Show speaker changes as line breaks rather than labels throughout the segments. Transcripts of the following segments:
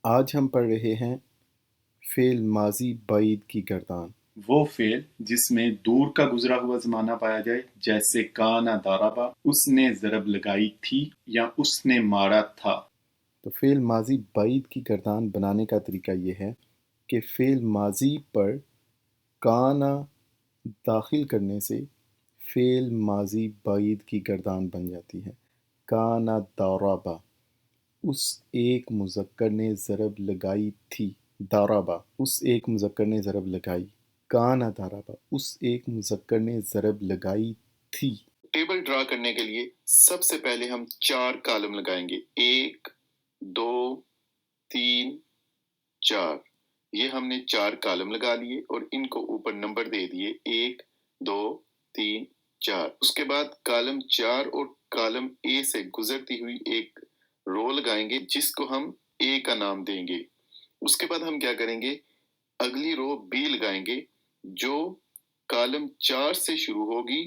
آج ہم پڑھ رہے ہیں فعل ماضی بعید کی گردان۔
وہ فعل جس میں دور کا گزرا ہوا زمانہ پایا جائے، جیسے کانا دارابا، اس نے ضرب لگائی تھی یا اس نے مارا تھا۔
تو فعل ماضی بعید کی گردان بنانے کا طریقہ یہ ہے کہ فعل ماضی پر کانا داخل کرنے سے فعل ماضی بعید کی گردان بن جاتی ہے۔ کانا دارابا، اس ایک مذکر نے ضرب لگائی تھی۔ دارابا، اس ایک مذکر نے ضرب لگائی۔ کانا دارابا، اس ایک مذکر نے ضرب لگائی تھی۔ ٹیبل ڈرا کرنے کے لیے سب سے پہلے ہم 4 کالم لگائیں گے، 1 2 3 4۔ یہ ہم نے 4 کالم لگا لیے اور ان کو اوپر نمبر دے دیے 1 2 3 4۔ اس کے بعد کالم 4 اور کالم اے سے گزرتی ہوئی ایک رو لگائیں گے جس کو ہم اے کا نام دیں گے۔ اس کے بعد ہم کیا کریں گے، اگلی رو بی لگائیں گے جو کالم 4 سے شروع ہوگی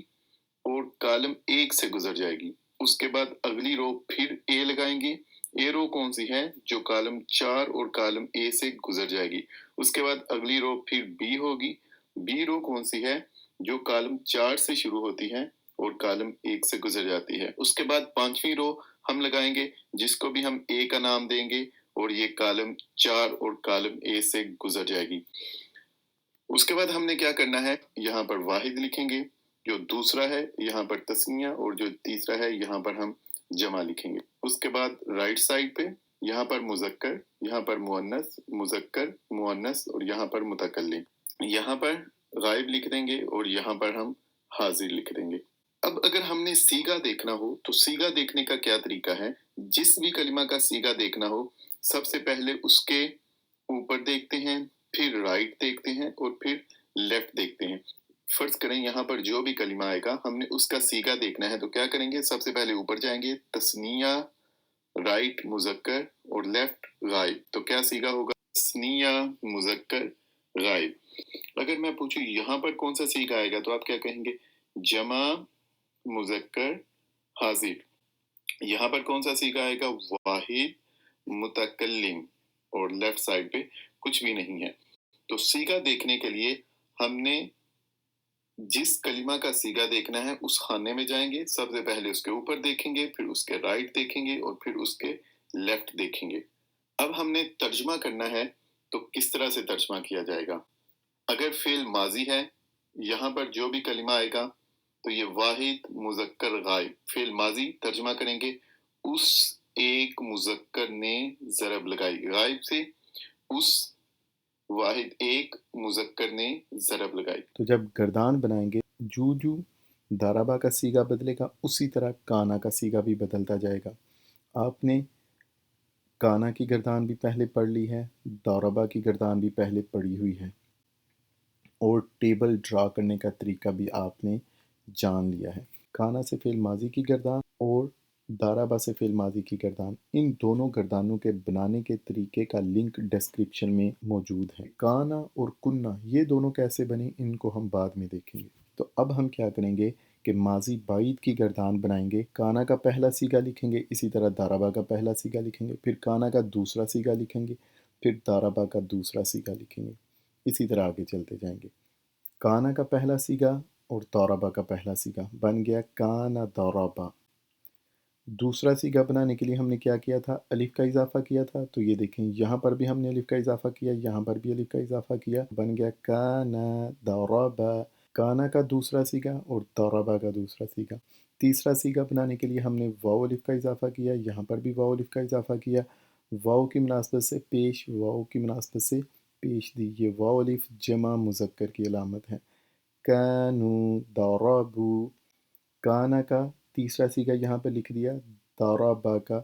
اور کالم 1 سے گزر جائے گی۔ اس کے بعد اگلی رو پھر اے لگائیں گے۔ اے رو کون سی ہے، جو کالم 4 اور کالم اے سے گزر جائے گی۔ اس کے بعد اگلی رو پھر بی ہوگی۔ بی رو کون سی ہے، جو کالم 4 سے شروع ہوتی ہے اور کالم 1 سے گزر جاتی ہے۔ اس کے بعد 5ویں رو ہم لگائیں گے جس کو بھی ہم اے کا نام دیں گے اور یہ کالم 4 اور کالم اے سے گزر جائے گی۔ اس کے بعد ہم نے کیا کرنا ہے، یہاں پر واحد لکھیں گے، جو دوسرا ہے یہاں پر تثنیہ اور جو تیسرا ہے یہاں پر ہم جمع لکھیں گے۔ اس کے بعد رائٹ سائڈ پہ یہاں پر مذکر، یہاں پر مؤنث، مذکر، مؤنث اور یہاں پر متکلم، یہاں پر غائب لکھ دیں گے اور یہاں پر ہم حاضر لکھ دیں گے۔ اب اگر ہم نے سیغہ دیکھنا ہو تو سیغہ دیکھنے کا کیا طریقہ ہے، جس بھی کلمہ کا سیغہ دیکھنا ہو سب سے پہلے اس کے اوپر دیکھتے ہیں، پھر رائٹ دیکھتے ہیں اور پھر لیفٹ دیکھتے ہیں۔ فرض کریں یہاں پر جو بھی کلمہ آئے گا ہم نے اس کا سیغہ دیکھنا ہے تو کیا کریں گے، سب سے پہلے اوپر جائیں گے، تثنیہ، رائٹ مذکر اور لیفٹ غائب۔ تو کیا سیغہ ہوگا، تثنیہ مذکر غائب۔ اگر میں پوچھوں یہاں پر کون سا سیغہ آئے گا تو آپ کیا کہیں گے، جمع مذکر حاضر۔ یہاں پر کون سا سیغہ آئے گا، واحد متکلم، اور لیفٹ سائڈ پہ کچھ بھی نہیں ہے۔ تو سیغہ دیکھنے کے لیے ہم نے جس کلمہ کا سیغہ دیکھنا ہے اس خانے میں جائیں گے، سب سے پہلے اس کے اوپر دیکھیں گے، پھر اس کے رائٹ دیکھیں گے اور پھر اس کے لیفٹ دیکھیں گے۔ اب ہم نے ترجمہ کرنا ہے تو کس طرح سے ترجمہ کیا جائے گا، اگر فعل ماضی ہے یہاں پر جو بھی کلمہ آئے گا تو یہ واحد مذکر غائب، فعل ماضی ترجمہ کریں گے، اس ایک مذکر نے ضرب لگائی، غائب سے اس واحد ایک مذکر نے ضرب لگائی۔ تو جب گردان بنائیں گے جو جو دارابا کا سیغہ بدلے گا اسی طرح کانا کا سیغہ بھی بدلتا جائے گا۔ آپ نے کانا کی گردان بھی پہلے پڑھ لی ہے، دارابا کی گردان بھی پہلے پڑھی ہوئی ہے، اور ٹیبل ڈرا کرنے کا طریقہ بھی آپ نے جان لیا ہے۔ کانا سے فعل ماضی کی گردان اور دارابا سے فعل ماضی کی گردان، ان دونوں گردانوں کے بنانے کے طریقے کا لنک ڈسکرپشن میں موجود ہے۔ کانا اور کننا یہ دونوں کیسے بنے ان کو ہم بعد میں دیکھیں گے۔ تو اب ہم کیا کریں گے کہ ماضی بعید کی گردان بنائیں گے، کانا کا پہلا سیغہ لکھیں گے، اسی طرح دارابا کا پہلا سیغہ لکھیں گے، پھر کانا کا دوسرا سیغہ لکھیں گے، پھر دارابا کا دوسرا سیغہ لکھیں گے، اسی طرح آگے چلتے جائیں گے۔ کانا کا پہلا سیغہ اور دارابا کا پہلا سیغہ بن گیا کانا دارابا۔ دوسرا سیغہ بنانے کے لیے ہم نے کیا کیا تھا، الف کا اضافہ کیا تھا، تو یہ دیکھیں یہاں پر بھی ہم نے الف کا اضافہ کیا، یہاں پر بھی الف کا اضافہ کیا، بن گیا کانا دارابا۔ کانا کا دوسرا سیغہ اور دارابا کا دوسرا سیغہ۔ تیسرا سیغہ بنانے کے لیے ہم نے واو الف کا اضافہ کیا، یہاں پر بھی واو الف کا اضافہ کیا، واو کی مناسبت سے پیش، واو کی مناسبت سے پیش دی، یہ واو الف جمع مذکر کی علامت ہے۔ کانو دارابو، کانا کا تیسرا سیغہ یہاں پہ لکھ دیا، دارابا کا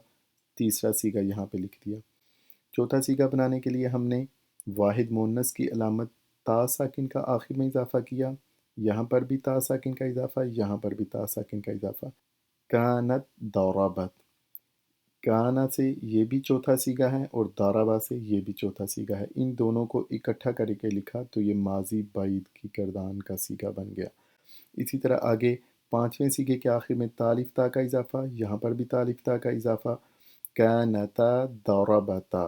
تیسرا سیغہ یہاں پہ لکھ دیا۔ چوتھا سیغہ بنانے کے لیے ہم نے واحد مؤنث کی علامت تا ساکن کا آخر میں اضافہ کیا، یہاں پر بھی تا ساکن کا اضافہ، یہاں پر بھی تا ساکن کا اضافہ۔ کانت دارابت، کانا سے یہ بھی چوتھا سیغہ ہے اور دارابا سے یہ بھی چوتھا سیغہ ہے، ان دونوں کو اکٹھا کر کے لکھا تو یہ ماضی بعید کی گردان کا سیغہ بن گیا۔ اسی طرح آگے 5ویں سیغے کے آخر میں تا الف تا کا اضافہ، یہاں پر بھی تا الف تا کا اضافہ، کانتا داربتا۔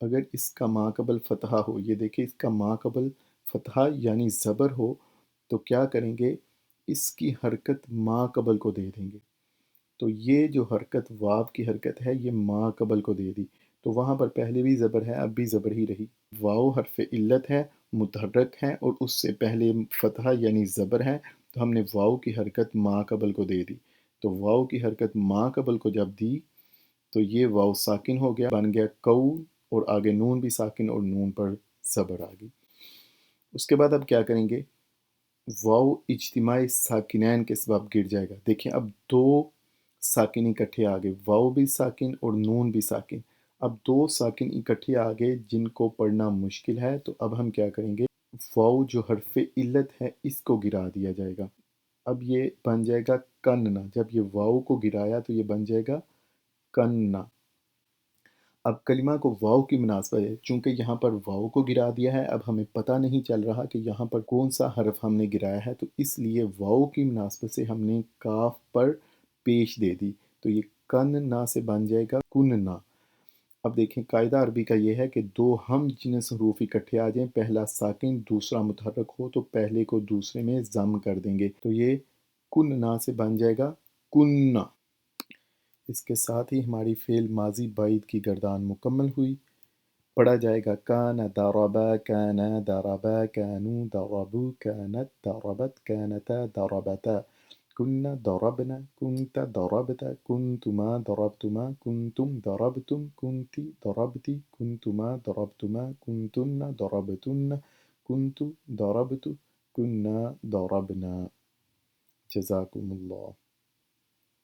اگر اس کا ما قبل فتحہ ہو، یہ دیکھیں اس کا ما قبل فتحہ یعنی زبر ہو تو کیا کریں گے، اس کی حرکت ما قبل کو دے دیں گے۔ تو یہ جو حرکت واو کی حرکت ہے یہ ما قبل کو دے دی، تو وہاں پر پہلے بھی زبر ہے اب بھی زبر ہی رہی۔ واو حرف علت ہے، متحرک ہے اور اس سے پہلے فتحہ یعنی زبر ہے، تو ہم نے واو کی حرکت ما قبل کو دے دی۔ تو واو کی حرکت ما قبل کو جب دی تو یہ واو ساکن ہو گیا، بن گیا کو، اور آگے نون بھی ساکن اور نون پر زبر آ گئی۔ اس کے بعد اب کیا کریں گے، واو اجتماعی ساکنین کے سبب گر جائے گا۔ دیکھیں اب دو ساکن اکٹھے آ گئے، واو بھی ساکن اور نون بھی ساکن۔ اب دو ساکن اکٹھے آ گئے جن کو پڑھنا مشکل ہے، تو اب ہم کیا کریں گے، واو جو حرف علت ہے اس کو گرا دیا جائے گا۔ اب یہ بن جائے گا کننا، جب یہ واو کو گرایا تو یہ بن جائے گا کننا۔ اب کلمہ کو واو کی مناسبت ہے، چونکہ یہاں پر واو کو گرا دیا ہے، اب ہمیں پتہ نہیں چل رہا کہ یہاں پر کون سا حرف ہم نے گرایا ہے، تو اس لیے واو کی مناسبت سے ہم نے کاف پر پیش دے دی، تو یہ کننا سے بن جائے گا کننا۔ اب دیکھیں قاعدہ عربی کا یہ ہے کہ دو ہم جنس حروف اکٹھے آ جائیں، پہلا ساکن دوسرا متحرک ہو تو پہلے کو دوسرے میں ضم کر دیں گے، تو یہ کننا سے بن جائے گا کننا۔ اس کے ساتھ ہی ہماری فعل ماضی بعید کی گردان مکمل ہوئی۔ پڑھا جائے گا کان ضربا کان ضربا کانوا ضربوا کانت ضربت کانتا ضربتا كنا ضربنا كنت ضربت كنتما ضربتما كنتم ضربتم كنت ضربت كنتما ضربتما كنتن ضربتن كنت ضربت كنا ضربنا۔ جزاكم الله.